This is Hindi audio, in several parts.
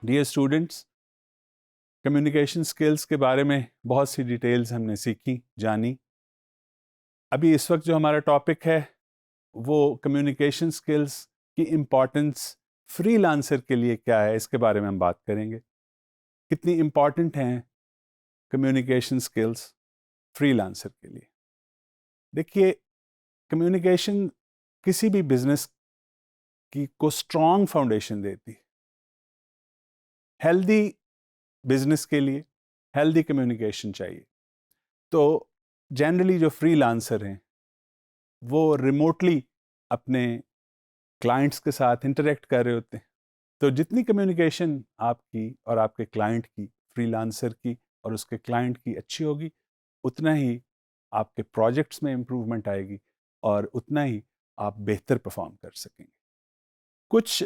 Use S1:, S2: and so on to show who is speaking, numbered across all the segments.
S1: डियर स्टूडेंट्स, कम्युनिकेशन स्किल्स के बारे में बहुत सी डिटेल्स हमने सीखी, जानी। अभी इस वक्त जो हमारा टॉपिक है वो कम्युनिकेशन स्किल्स की इम्पॉर्टेंस फ्रीलांसर के लिए क्या है, इसके बारे में हम बात करेंगे। कितनी इम्पॉर्टेंट हैं कम्युनिकेशन स्किल्स फ्रीलांसर के लिए। देखिए, कम्युनिकेशन किसी भी बिजनेस की को स्ट्रॉन्ग फाउंडेशन देती है। हेल्दी बिजनेस के लिए हेल्दी कम्युनिकेशन चाहिए। तो जनरली जो फ्रीलांसर हैं वो रिमोटली अपने क्लाइंट्स के साथ इंटरेक्ट कर रहे होते हैं। तो जितनी कम्युनिकेशन आपकी और आपके क्लाइंट की, फ्रीलांसर की और उसके क्लाइंट की अच्छी होगी, उतना ही आपके प्रोजेक्ट्स में इम्प्रूवमेंट आएगी और उतना ही आप बेहतर परफॉर्म कर सकेंगे। कुछ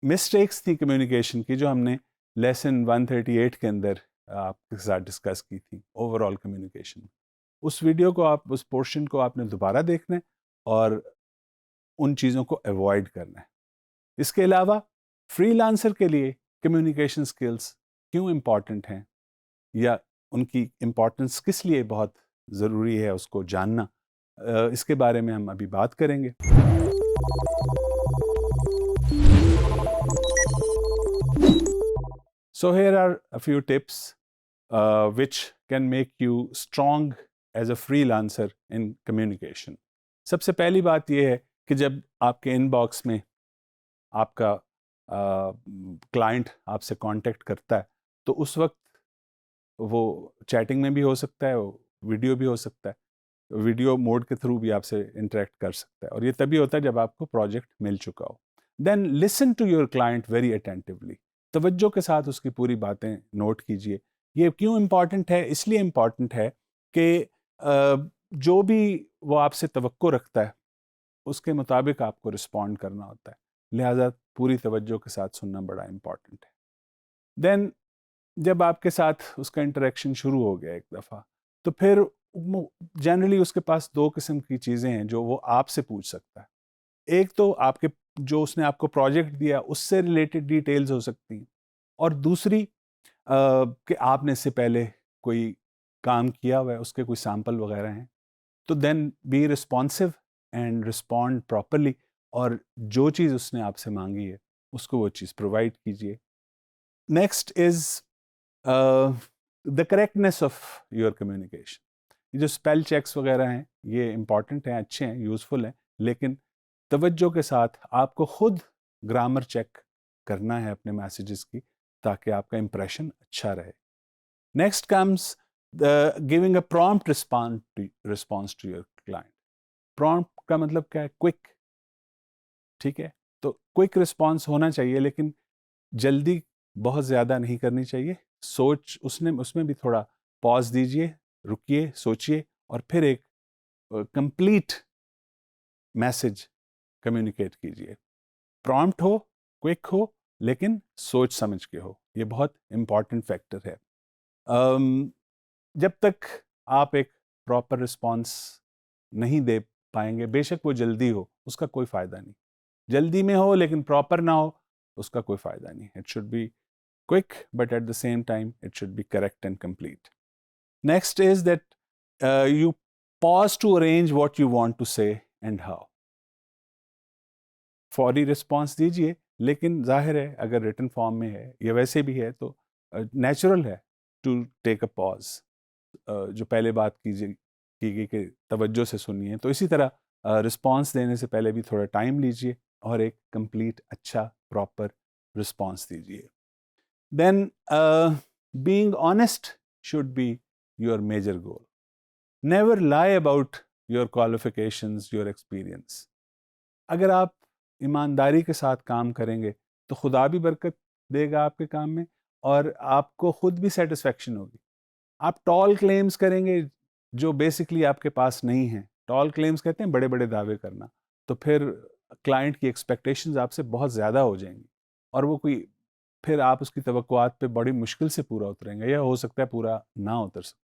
S1: मिस्टेक्स थी कम्युनिकेशन की जो हमने लेसन 138 के अंदर आपके साथ डिस्कस की थी, ओवरऑल कम्युनिकेशन। उस वीडियो को आप, उस पोर्शन को आपने दोबारा देखना है और उन चीज़ों को अवॉइड करना है। इसके अलावा फ्रीलांसर के लिए कम्युनिकेशन स्किल्स क्यों इम्पॉर्टेंट हैं या उनकी इम्पॉर्टेंस किस लिए बहुत ज़रूरी है उसको जानना, इसके बारे में हम अभी बात करेंगे। So here are a few tips which can make you strong as a freelancer in communication. सबसे पहली बात यह है कि जब आपके इनबॉक्स में आपका क्लाइंट आपसे कांटेक्ट करता है तो उस वक्त वो चैटिंग में भी हो सकता है, वो वीडियो भी हो सकता है, वीडियो मोड के थ्रू भी आपसे इंटरेक्ट कर सकता है, और ये तभी होता है जब आपको प्रोजेक्ट मिल चुका हो। Then listen to your client very attentively, तवज्जो के साथ उसकी पूरी बातें नोट कीजिए। ये क्यों इम्पॉर्टेंट है? इसलिए इम्पॉर्टेंट है कि जो भी वो आपसे तवक्को रखता है उसके मुताबिक आपको रिस्पॉन्ड करना होता है, लिहाजा पूरी तवज्जो के साथ सुनना बड़ा इम्पॉर्टेंट है। देन जब आपके साथ उसका इंटरेक्शन शुरू हो गया एक दफ़ा, तो फिर जनरली उसके पास दो किस्म की चीज़ें हैं जो वो आपसे पूछ सकता है। एक तो आपके, जो उसने आपको प्रोजेक्ट दिया उससे रिलेटेड डिटेल्स हो सकती हैं, और दूसरी कि आपने इससे पहले कोई काम किया हुआ है, उसके कोई सैंपल वगैरह हैं। तो then be responsive and respond properly, और जो चीज़ उसने आपसे मांगी है उसको वो चीज़ प्रोवाइड कीजिए। Next is the correctness of your communication. ये जो स्पेल चेक्स वगैरह हैं ये इंपॉर्टेंट हैं, अच्छे हैं, यूज़फुल हैं, लेकिन तवज्जो के साथ आपको खुद ग्रामर चेक करना है अपने मैसेजेस की, ताकि आपका इंप्रेशन अच्छा रहे। Next comes giving a prompt response to your client. Prompt का मतलब क्या है? क्विक, ठीक है? तो क्विक रिस्पॉन्स होना चाहिए, लेकिन जल्दी बहुत ज़्यादा नहीं करनी चाहिए। उसमें भी थोड़ा पॉज दीजिए, रुकिए, सोचिए और फिर एक कंप्लीट मैसेज कम्युनिकेट कीजिए। प्रॉम्प्ट हो, क्विक हो, लेकिन सोच समझ के हो। ये बहुत इम्पॉर्टेंट फैक्टर है। जब तक आप एक प्रॉपर रिस्पॉन्स नहीं दे पाएंगे, बेशक वो जल्दी हो, उसका कोई फ़ायदा नहीं। जल्दी में हो लेकिन प्रॉपर ना हो, उसका कोई फ़ायदा नहीं। It should be quick, but at the same time it should be correct and complete. Next is that you pause to arrange what you want to say and how. फौरी रिस्पॉन्स दीजिए, लेकिन जाहिर है अगर रिटन फॉर्म में है या वैसे भी है तो नेचुरल है टू टेक अ पॉज। जो पहले बात की गई कि तवज्जो से सुनिए, तो इसी तरह रिस्पॉन्स देने से पहले भी थोड़ा टाइम लीजिए और एक कंप्लीट अच्छा प्रॉपर रिस्पॉन्स दीजिए। Then being honest should be your major goal. Never lie about your qualifications, your experience. अगर आप ईमानदारी के साथ काम करेंगे तो खुदा भी बरकत देगा आपके काम में और आपको खुद भी सेटिस्फेक्शन होगी। आप टॉल क्लेम्स करेंगे जो बेसिकली आपके पास नहीं है। टॉल क्लेम्स कहते हैं बड़े बड़े दावे करना, तो फिर क्लाइंट की एक्सपेक्टेशंस आपसे बहुत ज़्यादा हो जाएंगी और वो कोई, फिर आप उसकी तवक्कुआत पे बड़ी मुश्किल से पूरा उतरेंगे या हो सकता है पूरा ना उतर सके।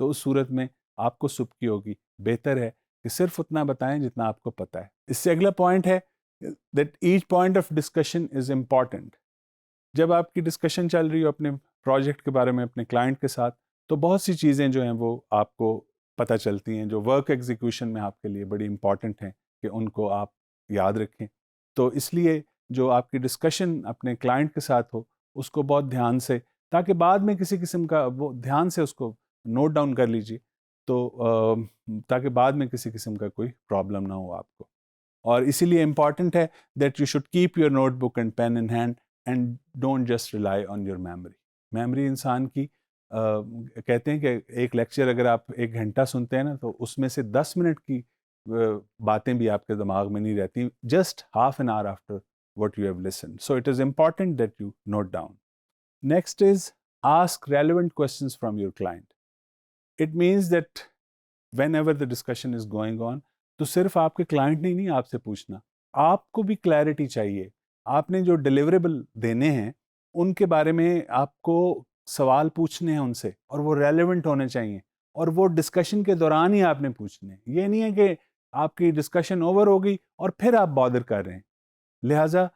S1: तो उस सूरत में आपको सुबकी होगी। बेहतर है कि सिर्फ उतना बताएं जितना आपको पता है। इससे अगला पॉइंट है that each point of discussion is important. जब आपकी डिस्कशन चल रही हो अपने प्रोजेक्ट के बारे में अपने क्लाइंट के साथ, तो बहुत सी चीज़ें जो हैं वो आपको पता चलती हैं जो वर्क एग्जीक्यूशन में आपके लिए बड़ी इंपॉर्टेंट हैं कि उनको आप याद रखें। तो इसलिए जो आपकी डिस्कशन अपने क्लाइंट के साथ हो उसको बहुत ध्यान से, ताकि बाद में किसी किस्म का वो ध्यान से उसको नोट डाउन कर लीजिए, तो ताकि बाद में किसी किस्म का कोई प्रॉब्लम ना हो आपको। और इसीलिए इम्पॉर्टेंट है that you should keep your notebook and pain in hand and don't just rely on your memory. Memory इंसान की कहते हैं कि एक लेक्चर अगर आप 1 घंटा सुनते हैं ना, तो उसमें से 10 मिनट की बातें भी आपके दिमाग में नहीं रहती, just half an hour after what you have listened. So it is important that you note down. Next is ask relevant questions from your client. It means that whenever the discussion is going on, तो सिर्फ आपके क्लाइंट ने नहीं आपसे पूछना, आपको भी क्लैरिटी चाहिए। आपने जो डिलीवरेबल देने हैं उनके बारे में आपको सवाल पूछने हैं उनसे, और वो रेलेवेंट होने चाहिए, और वो डिस्कशन के दौरान ही आपने पूछने हैं। ये नहीं है कि आपकी डिस्कशन ओवर हो गई और फिर आप बॉदर कर रहे हैं। लिहाजा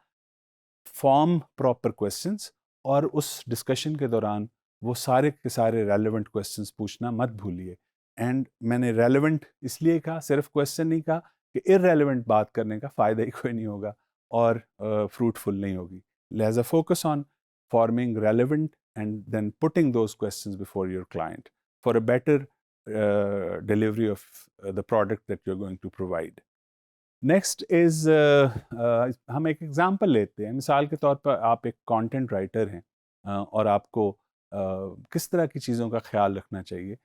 S1: फॉर्म प्रॉपर क्वेश्चंस, और उस डिस्कशन के दौरान वो सारे के सारे रेलेवेंट क्वेश्चंस पूछना मत भूलिए। एंड मैंने रेलेवेंट इसलिए कहा, सिर्फ क्वेश्चन नहीं कहा, कि इररेलेवेंट बात करने का फ़ायदा ही कोई नहीं होगा और फ्रूटफुल नहीं होगी। लिहाजा focus on forming relevant and then putting those questions before your client for a better delivery of the product that you are going to provide. Next is हम एक एग्ज़ाम्पल लेते हैं। मिसाल के तौर पर आप एक कंटेंट राइटर हैं, और आपको किस तरह की चीज़ों का ख्याल रखना चाहिए।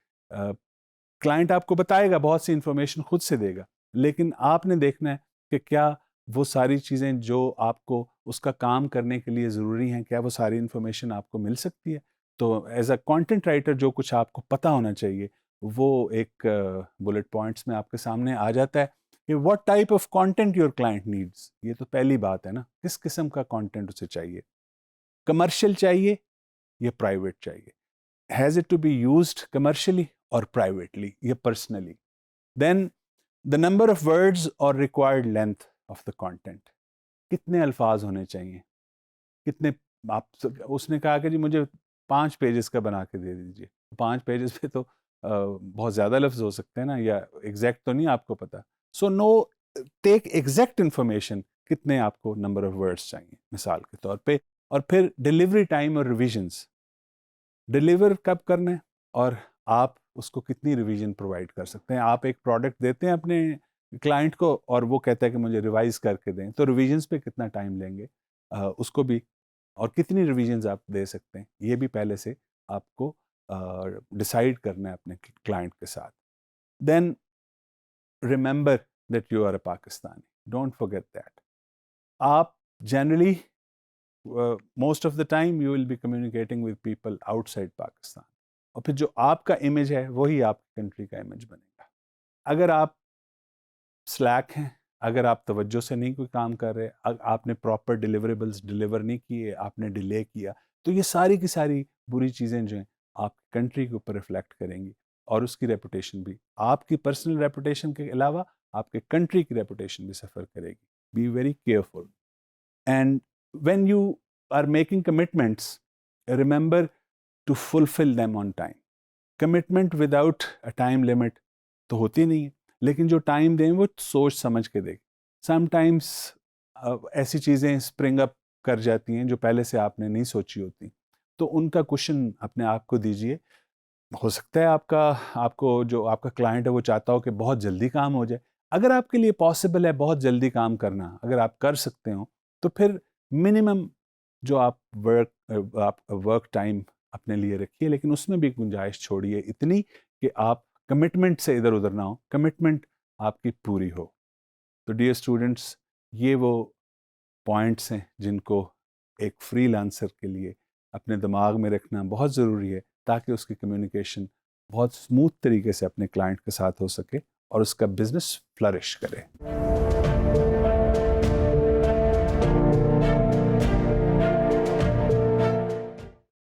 S1: क्लाइंट आपको बताएगा, बहुत सी इन्फॉर्मेशन खुद से देगा, लेकिन आपने देखना है कि क्या वो सारी चीज़ें जो आपको उसका काम करने के लिए ज़रूरी हैं, क्या वो सारी इन्फॉर्मेशन आपको मिल सकती है। तो एज अ कंटेंट राइटर जो कुछ आपको पता होना चाहिए वो एक बुलेट पॉइंट्स में आपके सामने आ जाता है कि what type of content your client needs. ये तो पहली बात है ना, किस किस्म का कंटेंट उसे चाहिए, कमर्शियल चाहिए या प्राइवेट चाहिए, has it to be used commercially और प्राइवेटली या personally. Then the number of words और required length of the content, कितने अल्फाज होने चाहिए, कितने आप। उसने कहा कि जी मुझे 5 पेजेस का बना के दे दीजिए। 5 पेजेस पे तो बहुत ज़्यादा लफ्ज़ हो सकते हैं ना, या एग्जैक्ट तो नहीं आपको पता। So no, take exact information, कितने आपको नंबर ऑफ वर्ड्स चाहिए मिसाल के तौर पे। और फिर डिलीवरी टाइम और रिविजन्स, डिलीवर कब करना है और आप उसको कितनी रिवीजन प्रोवाइड कर सकते हैं। आप एक प्रोडक्ट देते हैं अपने क्लाइंट को और वो कहता है कि मुझे रिवाइज करके दें, तो रिवीजन्स पे कितना टाइम लेंगे, उसको भी, और कितनी रिवीजन्स आप दे सकते हैं, ये भी पहले से आपको डिसाइड करना है अपने क्लाइंट के साथ। Then remember that you are a Pakistani, don't forget that. आप generally most of the time you will be communicating with people outside Pakistan, और फिर जो आपका इमेज है वही आपकी कंट्री का इमेज बनेगा। अगर आप स्लैक हैं, अगर आप तवज्जो से नहीं कोई काम कर रहे, आपने प्रॉपर डिलीवरेबल्स डिलीवर नहीं किए, आपने डिले किया, तो ये सारी की सारी बुरी चीज़ें जो हैं आपकी कंट्री के ऊपर रिफ्लेक्ट करेंगी, और उसकी रेपुटेशन भी, आपकी पर्सनल रेपुटेशन के अलावा आपके कंट्री की रेपुटेशन भी सफ़र करेगी। Be very careful. And when you are making commitments, remember to fulfill them on time. Commitment without a time limit तो होती नहीं है, लेकिन जो टाइम दें वो सोच समझ के दें। Sometimes ऐसी चीज़ें स्प्रिंग अप कर जाती हैं जो पहले से आपने नहीं सोची होती, तो उनका क्वेश्चन अपने आप को दीजिए। हो सकता है आपको जो आपका क्लाइंट है वो चाहता हो कि बहुत जल्दी काम हो जाए। अगर आपके लिए पॉसिबल है बहुत जल्दी काम करना, अगर आप कर सकते हो, तो फिर मिनिमम जो आप वर्क टाइम अपने लिए रखिए, लेकिन उसमें भी गुंजाइश छोड़िए इतनी कि आप कमिटमेंट से इधर उधर ना हो, कमिटमेंट आपकी पूरी हो। तो डियर स्टूडेंट्स, ये वो पॉइंट्स हैं जिनको एक फ्रीलांसर के लिए अपने दिमाग में रखना बहुत ज़रूरी है, ताकि उसकी कम्युनिकेशन बहुत स्मूथ तरीके से अपने क्लाइंट के साथ हो सके और उसका बिजनेस फ्लरिश करे।